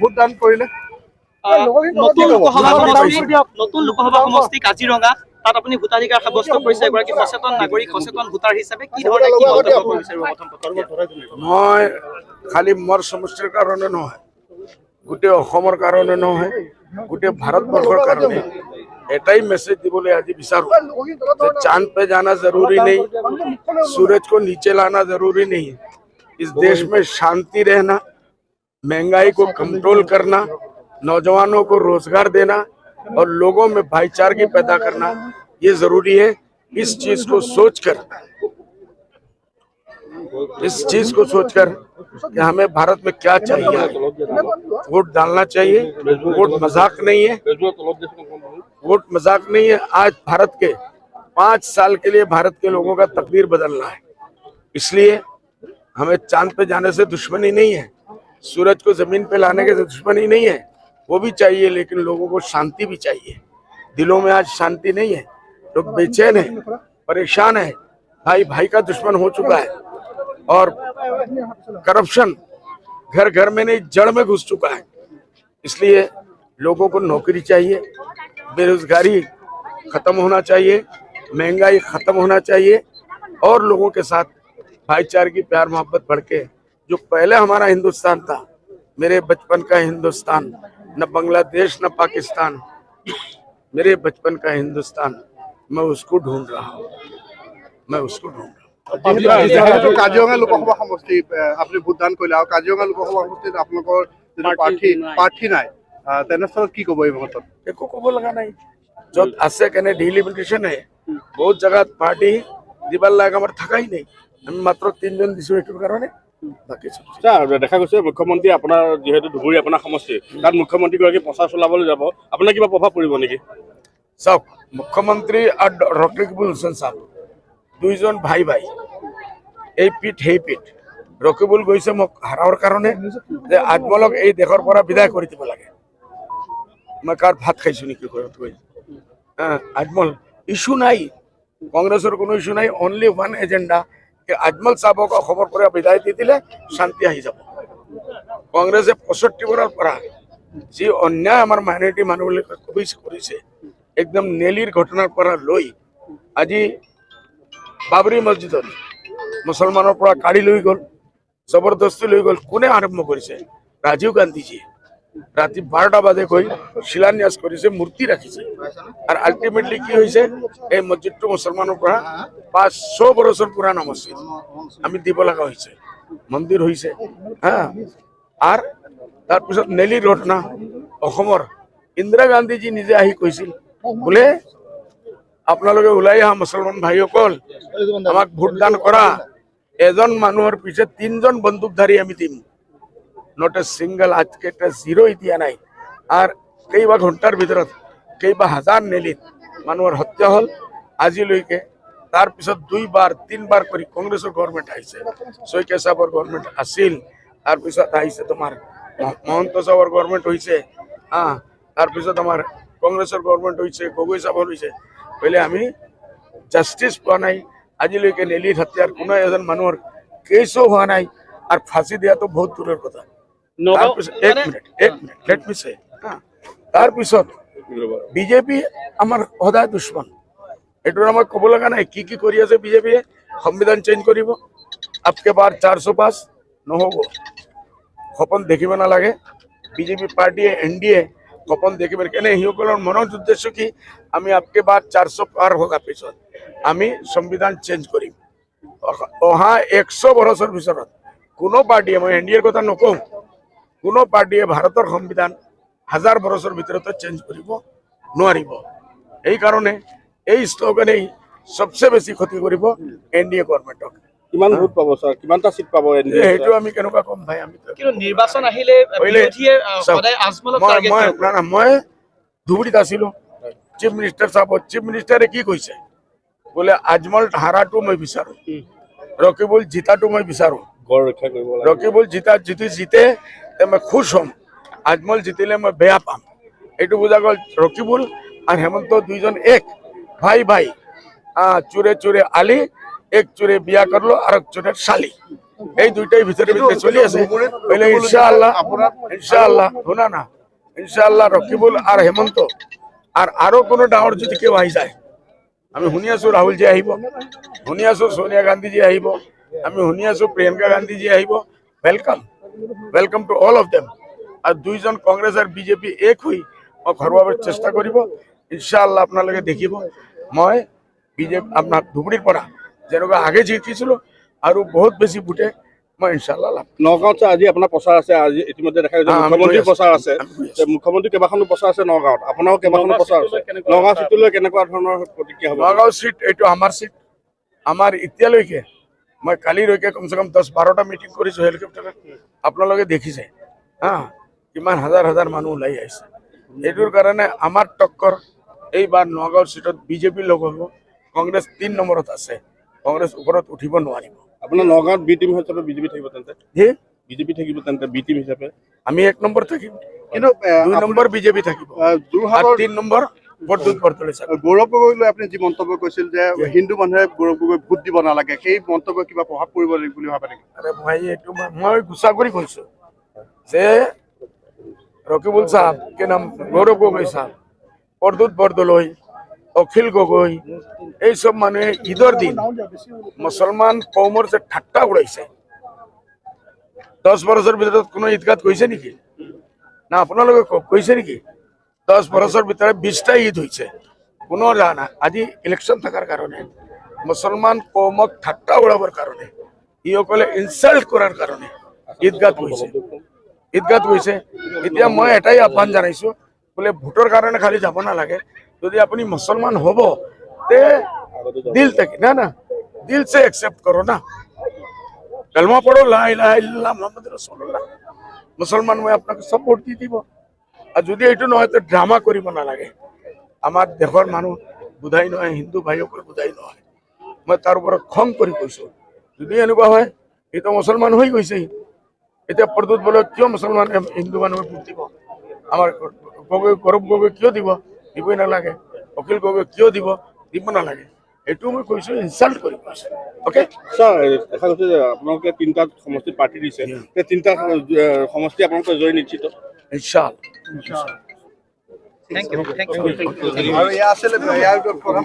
ভোটদান কৰিলে নতুন লোকসভা সমষ্টি কাজিৰঙা তাত আপুনি ভোটাধিকাৰ সাব্যস্ত কৰিছে এগৰাকী সচেতন নাগৰিক সচেতন ভোটাৰ হিচাপে কি ধৰণে কি মন্তব্য কৰিব বিচাৰিব প্ৰথম মই খালি মোৰ সমষ্টিৰ কাৰণে নহয় গোটেই অসমৰ কাৰণে নহয় গোটেই ভাৰতবৰ্ষৰ কাৰণে এটাই मैसेज दिबले आज विचारो चांद पे जाना जरूरी नहीं सूरज को नीचे लाना जरूरी नहीं इस देश में शांति रहना महंगाई को कंट्रोल करना नौजवानों को रोजगार देना और लोगों में भाईचारगी पैदा करना ये जरूरी है इस चीज को सोचकर कि हमें भारत में क्या चाहिए वोट डालना चाहिए वोट मजाक नहीं है वोट मजाक नहीं है आज भारत के 5 साल के लिए भारत के लोगों का तकदीर बदलना है इसलिए हमें चांद पे जाने से दुश्मनी नहीं है सूरज को जमीन पे लाने के दुश्मनी नहीं है वो भी चाहिए लेकिन लोगों को शांति भी चाहिए दिलों में आज शांति नहीं है लोग बेचैन है परेशान है भाई भाई का दुश्मन हो चुका है और करप्शन घर घर में नहीं जड़ में घुस चुका है इसलिए लोगों को नौकरी चाहिए बेरोजगारी खत्म होना चाहिए महंगाई खत्म होना चाहिए और लोगों के साथ भाईचारे की प्यार मोहब्बत बढ़ के जो पहले हमारा हिंदुस्तान था मेरे बचपन का हिंदुस्तान न बांग्लादेश न पाकिस्तान मेरे बचपन का हिंदुस्तान मैं उसको ढूंढ रहा हूँ কাজিৰঙা লোকসভা সমষ্টি আপুনি ভোটদান কৰিলে আৰু কাজিৰঙা লোকসভা সমষ্টিত আপোনালোকৰ প্ৰাৰ্থী নাই তেনেস্থলত কি ক'ব এই মুহূৰ্তত একো ক'ব লগা নাই য'ত আছে কেনে ডিলিমিটেশ্যন হে বহুত জাগাত পাৰ্টি দিবাৰ লাগে আমাৰ থাকাই নাই আমি মাত্ৰ 3 জন দিছো এইটোৰ কাৰণে বাকি দেখা গৈছে মুখ্যমন্ত্ৰী আপোনাৰ যেহেতু ধুবুৰী আপোনাৰ সমষ্টি তাত মুখ্যমন্ত্ৰী গৰাকী প্ৰচাৰ চলাবলৈ যাব আপোনাৰ কিবা প্ৰভাৱ পৰিব নেকি চাওক মুখ্যমন্ত্ৰী আৰু ৰকিবুল হুছেইন সাহেব দুইজন ভাই এই পিঠ সেই পিঠ ৰকিবুল গৈছে মোক হাৰাৰ কাৰণে যে আজমলক এই দেশৰ পৰা বিদায় কৰি দিব লাগে মই কাৰ ভাত খাইছো নেকি কৈ আজমল ইস্যু নাই কংগ্ৰেছৰ কোনো ইস্যু নাই অনলি ওয়ান এজেন্ডা कि আজমল সাহেবক খবৰ পৰা বিদায় দি দিলে শান্তি আহি যাব কংগ্ৰেছে 65 বছৰৰ পৰা যি অন্যায় আমাৰ মাইনৰিটি মানুহবিলাকে কৰিছে একদম নেলিৰ ঘটনাৰ পৰা লৈ আজি বাবৰি মছজিদত মুছলমানৰ পৰা কাঢ়ি লৈ গ'ল জবৰদস্তি লৈ গ'ল কোনে আৰম্ভ কৰিছে ৰাজীৱ গান্ধীজী ৰাতি 12টা বাজে কৈ শিলান্যাস কৰিছে মূৰ্তি ৰাখিছে আৰু আল্টিমেটলি কি হৈছে এই মছজিদটো মুছলমানৰ পৰা 500 বছৰ পুৰাণা মছজিদ আমি দিব লগা হৈছে মন্দিৰ হৈছে আৰু তাৰপিছত নেলিৰ ঘটনা অসমৰ ইন্দিৰা গান্ধীজী নিজে আহি কৈছিল বোলে আপোনালোকে ওলাই আহা মুছলমান ভাইসকল আমাক ভোটদান কৰা এজন মানুহৰ পিছে 3 জন বন্দুকধাৰী আমি দিম নট এ সিঙ্গল আজকে একটা জিৰো দিয়া নাই আৰ কেইবা ঘন্টাৰ ভিতৰত কেইবা হাজাৰ নেলিত মানুহৰ হত্যা হল আজিলৈকে তাৰ পিছত 2 বাৰ 3 বাৰ কৰি কংগ্ৰেছৰ গভৰ্ণমেণ্ট আহিছে শইকীয়া সাহেবৰ গভৰ্ণমেণ্ট আছিল তাৰ পিছত আহিছে তোমাৰ মহন্ত সাহেবৰ গভৰ্ণমেণ্ট হৈছে তাৰ পিছত আমাৰ কংগ্ৰেছৰ গভৰ্ণমেণ্ট হৈছে গগৈ সাহেবৰ হৈছে পहिले আমি জাস্টিস পোৱা নাই আজিলৈকে নেলিত হত্যাৰ কোনো এজন মানুহৰ কেছো হোৱা নাই আৰু ফাঁসি দিয়াটো বহুত দূৰৰ কথা एक मिनट लेट मी से तार पिছত বিজেপি আমাৰ সদায় দুশ্মন এটো আমাৰ কব লাগা নাই কি কৰি আছে বিজেপি সংবিধান চেঞ্জ কৰিব আপকে বাৰ 405 নহব সপন দেখিব না লাগে বিজেপি পাৰ্টি এনডিএ সপন দেখিব কেনে হিসকলৰ মনৰ উদ্দেশ্য কি আমি আপকে বাৰ 400 পাৰ হোগা পিছত আমি সংবিধান চেঞ্জ কৰিম অহা 100 বছৰৰ পিছত কোনো পাৰ্টিয়ে মই এনডিএৰ কথা নকওঁ কোনো পাৰ্টিয়ে ভাৰতেৰ সংবিধান 1000 বছৰৰ ভিতৰত চেঞ্জ কৰিব নোৱাৰিব এই কাৰণে এই স্লোগানেই সবচেয়ে বেছি ক্ষতি কৰিব এনডিএ গভৰ্ণমেণ্টক কিমান ভোট পাব স্যাৰ কিমানটা সিট পাব এনডিএ এইটো আমি কেনেকুৱা কম ভাই আমি কিন্তু নিৰ্বাচন আহিলে বিৰোধীয়ে সদায় আজমলক টাৰ্গেট কৰে মই ধুবুৰীত আছিলো চিফ মিনিষ্টাৰ সাহেব চিফ মিনিষ্টাৰে কি কৈছে বোলে আজমল হাৰাটো মই বিচাৰো ৰকিবুল জিতাটো মই বিচাৰো গড় ৰক্ষা কৰিব লাগে ৰকিবুল জিতে मैं खुश हूँ आजमल जितिले मैं बेया पाम एटू बुझा गल रकिबुल और हेमंत दुईजन एक भाई चूरे चूरे आली एक चूरे बिया करलो और एक चूरे शाली এই দুইটাই ভিতরে ভিতরে চলি আছে বলে ইনশাআল্লাহ শোনা না ইনশাআল্লাহ রকিবুল আর হেমন্ত আর আরো কোনো ডাঙৰ যদি কেউ আহি যায় আমি শুনি আছো ৰাহুলজী আহিব শুনি আছো সোনিয়া গান্ধীজী আহিব আমি শুনি আছো প্ৰিয়ংকা গান্ধীজী আহিব welcome to all of them और दुईजन कांग्रेस और बीजेपी एक हुई और घरवार चेष्टा करिब इनशाआल्लाह आपनालोके देखिब मैं बीजेपी अपना धुबुरीर परा जेनका आगे जितिছিলো और बहुत बेसी भोटे मैं इनशाआल्लाह लाभ নগাঁৱত আজি আপোনাৰ প্ৰচাৰ আছে আজি ইতিমধ্যে দেখা গৈছে মুখ্যমন্ত্ৰী প্ৰচাৰ আছে মুখ্যমন্ত্ৰী কেইবাখনো প্ৰচাৰ আছে নগাঁৱত আপোনাৰো কেইবাখনো প্ৰচাৰ আছে নগাঁও সিটলৈ কেনেকুৱা ধৰণৰ প্ৰতিক্ৰিয়া হ'ব নগাঁও সিট এইটো আমাৰ সিট আমাৰ এতিয়ালৈকে मैं काली रैके कम से कम 10-12टा मीटिंग करिছো हेलिकप्टार आपनालोके देखिছে किमान हजार हजार मानुह ওলাই আহিছে এটোৰ কাৰণে আমাৰ টক্কৰ এইবাৰ নগাঁও সিটত বিজেপি লগ হ'ব কংগ্ৰেছ 3 নম্বৰত আছে কংগ্ৰেছ ওপৰত উঠিব নোৱাৰিব আপোনাৰ নগাঁৱত বি টিম হিচাপে বিজেপি থাকিব তেন্তে হে বিজেপি থাকিব তেন্তে বি টিম হিচাপে আমি 1 নম্বৰ থাকিম কিন্তু 2 নম্বৰ বিজেপি থাকিব আৰু 3 নম্বৰ বৰদুত বৰদলৈ গৌৰৱ গগৈলৈ আপুনি যি মন্তব্য কৈছিল যে হিন্দু মানুহে গৌৰৱ গগৈ ভোট দিব নালাগে সেই মন্তব্য কিবা প্ৰভাৱ পৰিব বুলি ভাবে নেকি আৰে ভাই এইটো মই গুছা কৰি কৈছো যে ৰকিবুল সাহেব के नाम गौरव गगৈ साहब বৰদুত বৰদলৈ অখিল গগৈ এই সব মানুহে ঈদৰ দিন মুছলমান কৌমৰ যে ঠাট্টা উড়াইছে 10 বছৰৰ ভিতৰত কোনো ঈদগাত কৈছে নেকি না আপোনালোকে কৈছে নেকি 10 বছৰৰ ভিতৰত 20টা ঈদ হৈছে কোনো জানা আজি ইলেকশন থাকাৰ কাৰণে মুছলমান কৌমক ঠাট্টা উড়াবৰ কাৰণে ইসকলে ইনসাল্ট কৰাৰ কাৰণে ঈদগাত হৈছে এতিয়া মই এটাই আহ্বান জানাইছো বলে ভোটৰ কাৰণে খালি যাব নালাগে যদি আপুনি মুছলমান হ'ব তে দিল থেকে না দিল से एक्सेप्ट करो ना कलमा पढ़ो ला इलाहा इल्लल्लाह मुहम्मद रसूलुल्लाह मुसलमान मैं आपको सब ভোট দি দিব আর যদি এইটো নহয় তো ড্রামা কৰিব নালাগে আমাৰ দেশৰ মানুহ বুধাই নহয় হিন্দু ভাইসকল বুধাই নহয় মই তাৰ ওপৰত খং কৰি কৈছো যদি এনেকুৱা হয় এটা মুছলমান হৈ গৈছে এটা পৰদুত বলে কিয় মুছলমান হিন্দু মানুহে ভোট দিব আমাৰ গৌৰৱ গগৈ কিয় দিব দিবই নালাগে অখিল গগৈ কিয় দিব নালাগে এইটো মই কৈছো ইনসাল্ট কৰি কৈছো ওকে স্যাৰ দেখা গৈছে যে আপোনালোকে 3টা সমষ্টি পাৰ্টি দিছে এই 3টা সমষ্টি আপোনালোকে জয় নিশ্চিত ইনশাআল্লাহ থ্যাংক ইউ আৰু ইয়াৰ আছিলে ইয়াৰ প্ৰধান